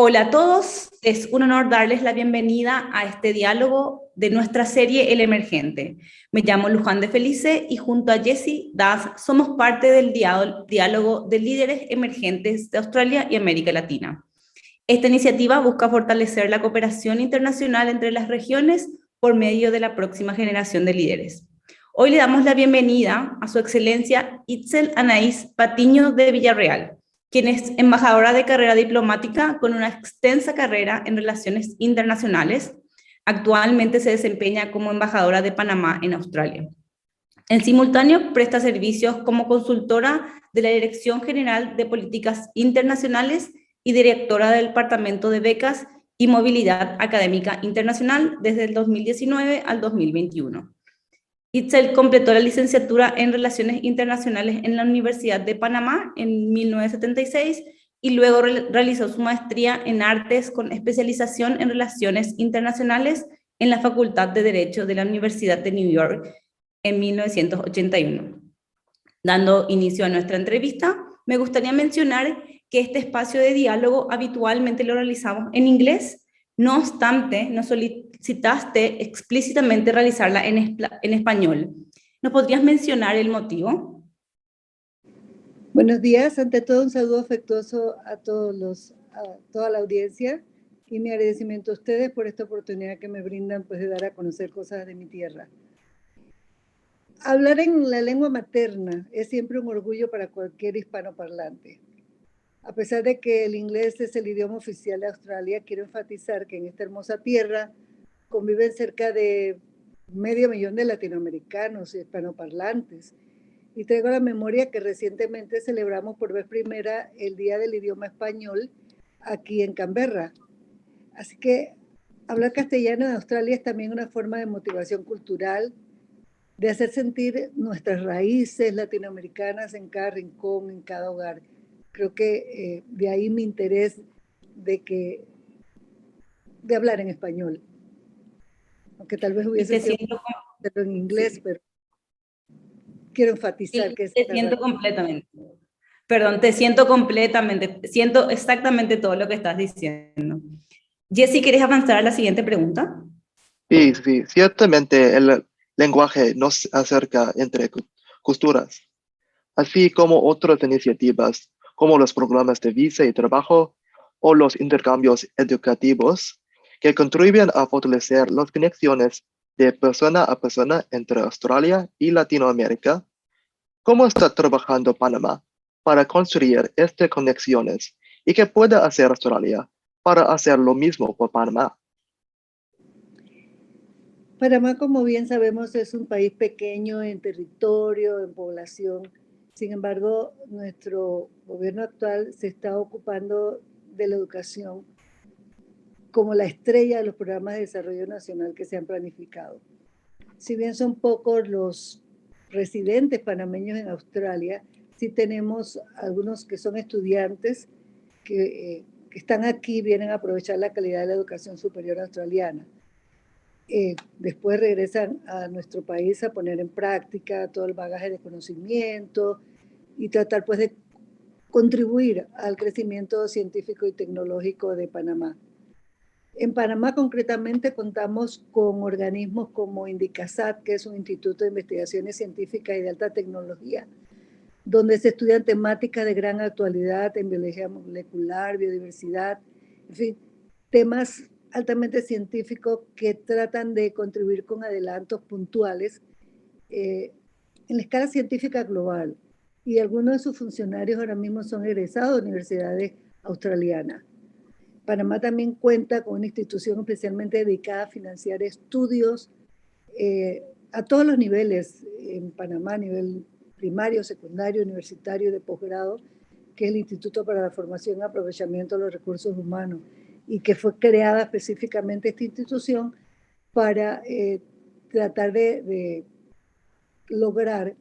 Hola a todos, es un honor darles la bienvenida a este diálogo de nuestra serie El Emergente. Me llamo Luján de Felice y junto a Jessie Das somos parte del diálogo de líderes emergentes de Australia y América Latina. Esta iniciativa busca fortalecer la cooperación internacional entre las regiones por medio de la próxima generación de líderes. Hoy le damos la bienvenida a su excelencia Itzel Anaís Patiño de Villarreal, quien es embajadora de carrera diplomática con una extensa carrera en relaciones internacionales. Actualmente se desempeña como embajadora de Panamá en Australia. En simultáneo, presta servicios como consultora de la Dirección General de Políticas Internacionales y directora del Departamento de Becas y Movilidad Académica Internacional desde el 2019 al 2021. Itzel completó la licenciatura en Relaciones Internacionales en la Universidad de Panamá en 1976 y luego realizó su maestría en Artes con especialización en Relaciones Internacionales en la Facultad de Derecho de la Universidad de New York en 1981. Dando inicio a nuestra entrevista, me gustaría mencionar que este espacio de diálogo habitualmente lo realizamos en inglés. No obstante, nos solicitaste explícitamente realizarla en español. ¿Nos podrías mencionar el motivo? Buenos días. Ante todo, un saludo afectuoso a toda la audiencia y mi agradecimiento a ustedes por esta oportunidad que me brindan pues, de dar a conocer cosas de mi tierra. Hablar en la lengua materna es siempre un orgullo para cualquier hispanoparlante. A pesar de que el inglés es el idioma oficial de Australia, quiero enfatizar que en esta hermosa tierra conviven cerca de 500,000 de latinoamericanos y hispanoparlantes. Y traigo a la memoria que recientemente celebramos por vez primera el Día del Idioma Español aquí en Canberra. Así que hablar castellano en Australia es también una forma de motivación cultural, de hacer sentir nuestras raíces latinoamericanas en cada rincón, en cada hogar. Creo que de ahí mi interés de hablar en español. Aunque tal vez hubiese sido en inglés, sí. Pero quiero enfatizar que te siento completamente. Perdón, te siento completamente, siento exactamente todo lo que estás diciendo. Jessie, ¿quieres avanzar a la siguiente pregunta? Sí, ciertamente el lenguaje nos acerca entre culturas, así como otras iniciativas como los programas de visa y trabajo o los intercambios educativos que contribuyen a fortalecer las conexiones de persona a persona entre Australia y Latinoamérica. ¿Cómo está trabajando Panamá para construir estas conexiones y qué puede hacer Australia para hacer lo mismo por Panamá? Panamá, como bien sabemos, es un país pequeño en territorio, en población. Sin embargo, nuestro gobierno actual se está ocupando de la educación como la estrella de los programas de desarrollo nacional que se han planificado. Si bien son pocos los residentes panameños en Australia, sí tenemos algunos que son estudiantes que están aquí, vienen a aprovechar la calidad de la educación superior australiana. Después regresan a nuestro país a poner en práctica todo el bagaje de conocimiento y tratar pues de contribuir al crecimiento científico y tecnológico de Panamá. En Panamá concretamente contamos con organismos como Indicasat, que es un instituto de investigaciones científicas y de alta tecnología, donde se estudian temáticas de gran actualidad en biología molecular, biodiversidad, en fin, temas altamente científicos que tratan de contribuir con adelantos puntuales en la escala científica global. Y algunos de sus funcionarios ahora mismo son egresados de universidades australianas. Panamá también cuenta con una institución especialmente dedicada a financiar estudios a todos los niveles en Panamá, a nivel primario, secundario, universitario, de posgrado, que es el Instituto para la Formación y Aprovechamiento de los Recursos Humanos, y que fue creada específicamente esta institución para tratar de lograr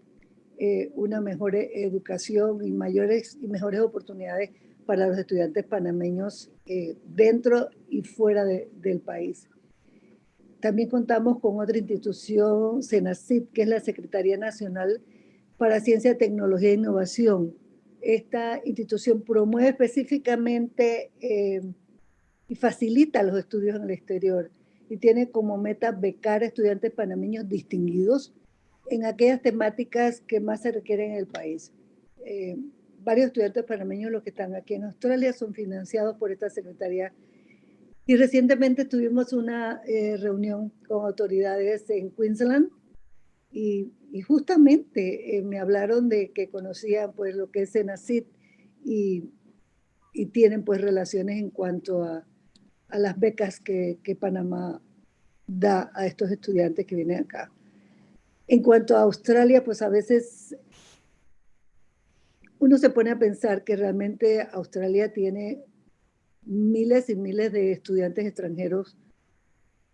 una mejor educación y mejores oportunidades para los estudiantes panameños dentro y fuera del país. También contamos con otra institución, CENACIT, que es la Secretaría Nacional para Ciencia, Tecnología e Innovación. Esta institución promueve específicamente y facilita los estudios en el exterior y tiene como meta becar a estudiantes panameños distinguidos en aquellas temáticas que más se requieren en el país. Varios estudiantes panameños, los que están aquí en Australia, son financiados por esta secretaría. Y recientemente tuvimos una reunión con autoridades en Queensland y justamente me hablaron de que conocían pues lo que es Senacid y tienen pues relaciones en cuanto a las becas que Panamá da a estos estudiantes que vienen acá. En cuanto a Australia, pues a veces uno se pone a pensar que realmente Australia tiene miles y miles de estudiantes extranjeros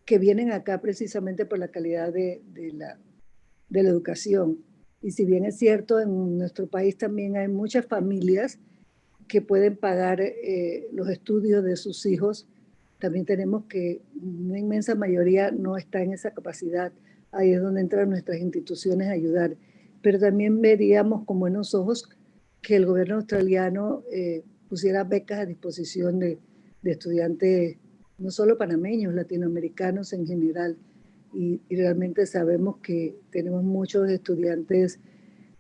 que vienen acá precisamente por la calidad de la educación. Y si bien es cierto, en nuestro país también hay muchas familias que pueden pagar los estudios de sus hijos, también tenemos que una inmensa mayoría no está en esa capacidad. Ahí es donde entran nuestras instituciones a ayudar. Pero también veríamos con buenos ojos que el gobierno australiano pusiera becas a disposición de estudiantes, no solo panameños, latinoamericanos en general. Y realmente sabemos que tenemos muchos estudiantes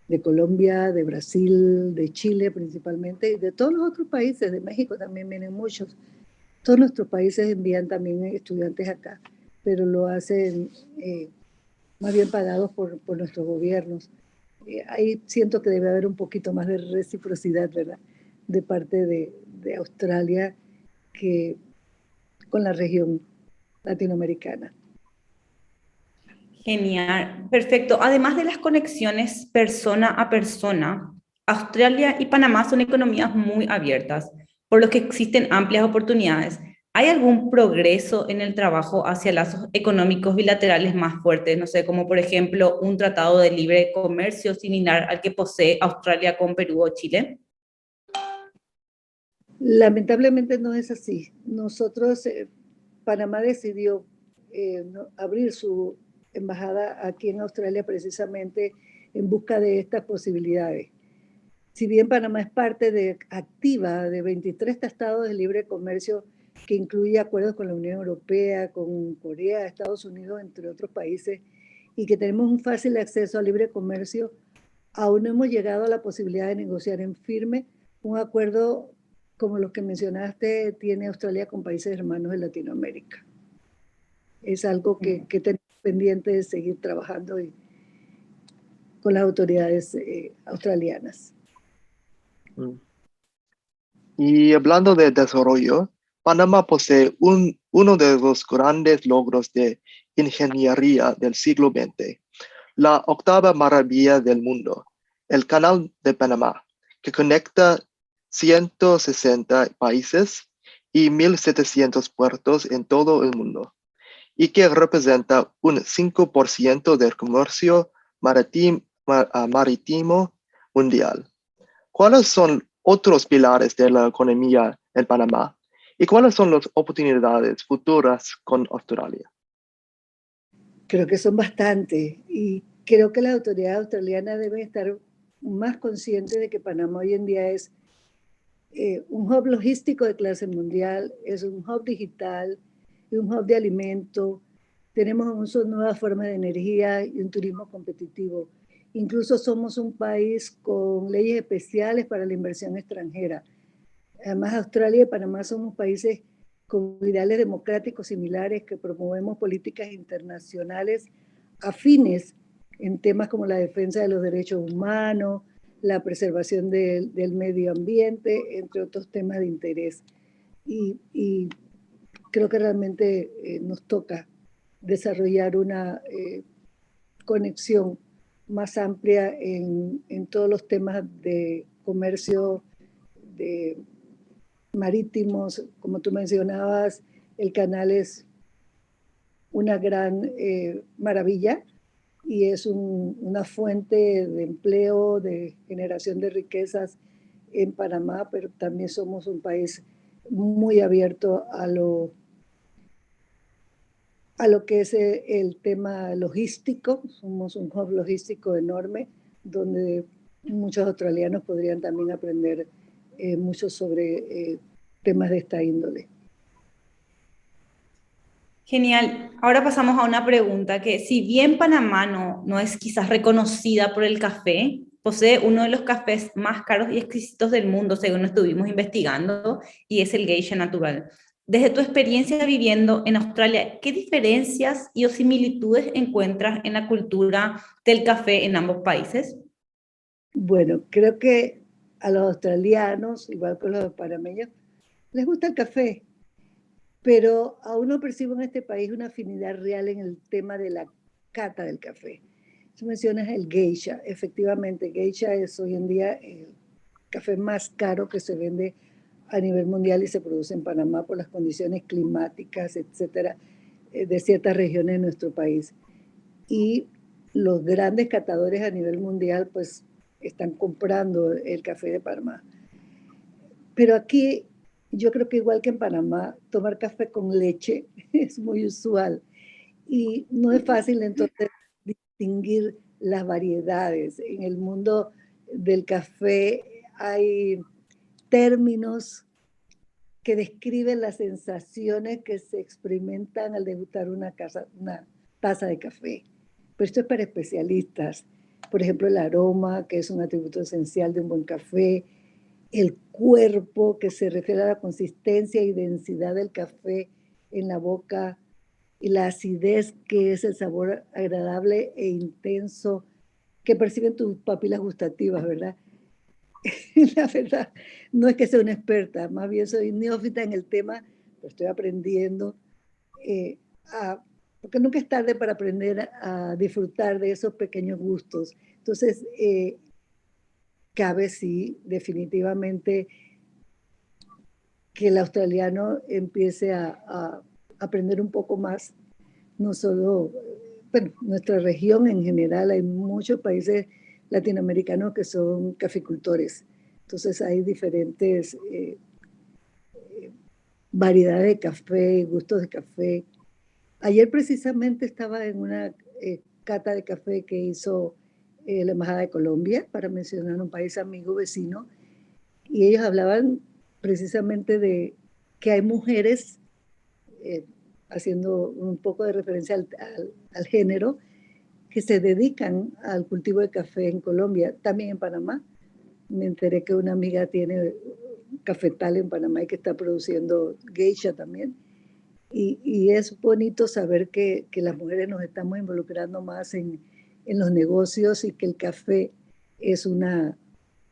de Colombia, de Brasil, de Chile principalmente, y de todos los otros países, de México también vienen muchos. Todos nuestros países envían también estudiantes acá, pero lo hacen más bien pagados por nuestros gobiernos. Ahí siento que debe haber un poquito más de reciprocidad, ¿verdad?, de parte de Australia que con la región latinoamericana. Genial, perfecto. Además de las conexiones persona a persona, Australia y Panamá son economías muy abiertas, por lo que existen amplias oportunidades. ¿Hay algún progreso en el trabajo hacia lazos económicos bilaterales más fuertes? No sé, como por ejemplo un tratado de libre comercio similar al que posee Australia con Perú o Chile. Lamentablemente no es así. Nosotros, Panamá decidió abrir su embajada aquí en Australia precisamente en busca de estas posibilidades. Si bien Panamá es parte activa de 23 tratados de libre comercio que incluye acuerdos con la Unión Europea, con Corea, Estados Unidos, entre otros países, y que tenemos un fácil acceso al libre comercio, aún no hemos llegado a la posibilidad de negociar en firme un acuerdo como los que mencionaste tiene Australia con países hermanos de Latinoamérica. Es algo que tenemos pendiente de seguir trabajando con las autoridades australianas. Y hablando de desarrollo, Panamá posee uno de los grandes logros de ingeniería del siglo XX, la octava maravilla del mundo, el Canal de Panamá, que conecta 160 países y 1.700 puertos en todo el mundo, y que representa un 5% del comercio marítimo mundial. ¿Cuáles son otros pilares de la economía en Panamá y cuáles son las oportunidades futuras con Australia? Creo que son bastantes y creo que las autoridades australianas deben estar más conscientes de que Panamá hoy en día es un hub logístico de clase mundial, es un hub digital, es un hub de alimento, tenemos un uso de nuevas formas de energía y un turismo competitivo. Incluso somos un país con leyes especiales para la inversión extranjera. Además, Australia y Panamá somos países con ideales democráticos similares que promovemos políticas internacionales afines en temas como la defensa de los derechos humanos, la preservación del medio ambiente, entre otros temas de interés. Y creo que realmente nos toca desarrollar una conexión más amplia en todos los temas de comercio, de marítimos. Como tú mencionabas, el canal es una gran maravilla y es una fuente de empleo, de generación de riquezas en Panamá, pero también somos un país muy abierto a lo que es el tema logístico. Somos un hub logístico enorme donde muchos australianos podrían también aprender mucho sobre temas de esta índole. Genial. Ahora pasamos a una pregunta que si bien Panamá no es quizás reconocida por el café, posee uno de los cafés más caros y exquisitos del mundo, según estuvimos investigando, y es el Geisha Natural. Desde tu experiencia viviendo en Australia, ¿qué diferencias y o similitudes encuentras en la cultura del café en ambos países? Bueno, creo que a los australianos, igual que a los panameños, les gusta el café, pero aún no percibo en este país una afinidad real en el tema de la cata del café. Tú mencionas el geisha, efectivamente, geisha es hoy en día el café más caro que se vende a nivel mundial y se produce en Panamá por las condiciones climáticas, etcétera, de ciertas regiones de nuestro país. Y los grandes catadores a nivel mundial, pues, están comprando el café de Panamá. Pero aquí, yo creo que igual que en Panamá, tomar café con leche es muy usual y no es fácil entonces distinguir las variedades. En el mundo del café hay términos que describen las sensaciones que se experimentan al degustar una taza de café. Pero esto es para especialistas. Por ejemplo, el aroma, que es un atributo esencial de un buen café, el cuerpo, que se refiere a la consistencia y densidad del café en la boca, y la acidez, que es el sabor agradable e intenso que perciben tus papilas gustativas, ¿verdad? La verdad, no es que sea una experta, más bien soy neófita en el tema, pero estoy aprendiendo, eh, porque nunca es tarde para aprender a disfrutar de esos pequeños gustos. Entonces, cabe sí, definitivamente, que el australiano empiece a aprender un poco más, no solo, bueno, nuestra región en general, hay muchos países latinoamericanos que son caficultores, entonces hay diferentes variedades de café, gustos de café. Ayer precisamente estaba en una cata de café que hizo la Embajada de Colombia, para mencionar un país amigo vecino, y ellos hablaban precisamente de que hay mujeres, eh, haciendo un poco de referencia al género, que se dedican al cultivo de café en Colombia, también en Panamá. Me enteré que una amiga tiene cafetal en Panamá y que está produciendo geisha también. Y es bonito saber que las mujeres nos estamos involucrando más en los negocios y que el café es una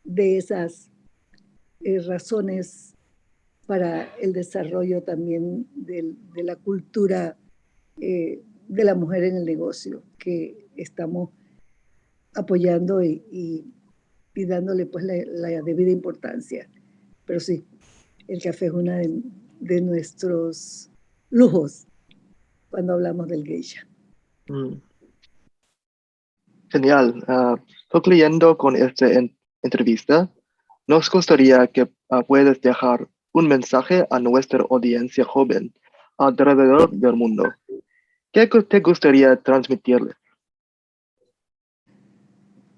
de esas razones para el desarrollo también de la cultura de la mujer en el negocio, que estamos apoyando y dándole pues la debida importancia. Pero sí, el café es uno de nuestros lujos cuando hablamos del geisha. Mm, Genial. Concluyendo con esta entrevista, nos gustaría que puedas dejar un mensaje a nuestra audiencia joven alrededor del mundo. ¿Qué te gustaría transmitirle?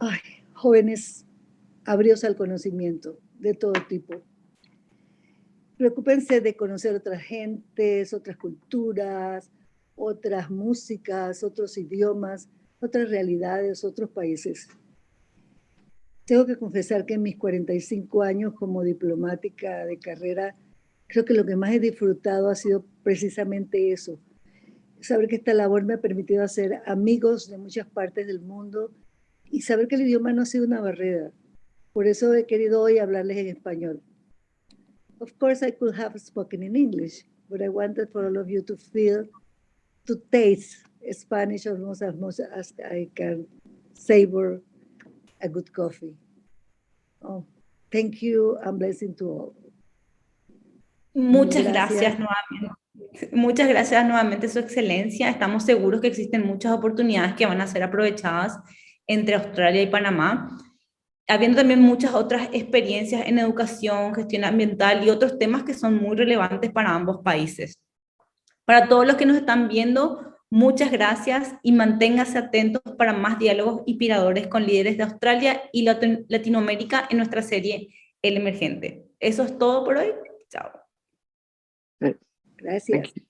Ay, jóvenes, abrios al conocimiento de todo tipo. Preocúpense de conocer otras gentes, otras culturas, otras músicas, otros idiomas, otras realidades, otros países. Tengo que confesar que en mis 45 años como diplomática de carrera, creo que lo que más he disfrutado ha sido precisamente eso. Saber que esta labor me ha permitido hacer amigos de muchas partes del mundo y saber que el idioma no ha sido una barrera. Por eso he querido hoy hablarles en español. Of course, I could have spoken in English, but I wanted for all of you to feel, to taste Spanish almost as much as I can savor a good coffee. Oh, thank you and blessing to all. Muchas Gracias. gracias nuevamente. Muchas gracias nuevamente, Su Excelencia. Estamos seguros que existen muchas oportunidades que van a ser aprovechadas entre Australia y Panamá, habiendo también muchas otras experiencias en educación, gestión ambiental y otros temas que son muy relevantes para ambos países. Para todos los que nos están viendo, muchas gracias y manténganse atentos para más diálogos inspiradores con líderes de Australia y Latinoamérica en nuestra serie El Emergente. Eso es todo por hoy. Chao. Thank Gracias. you.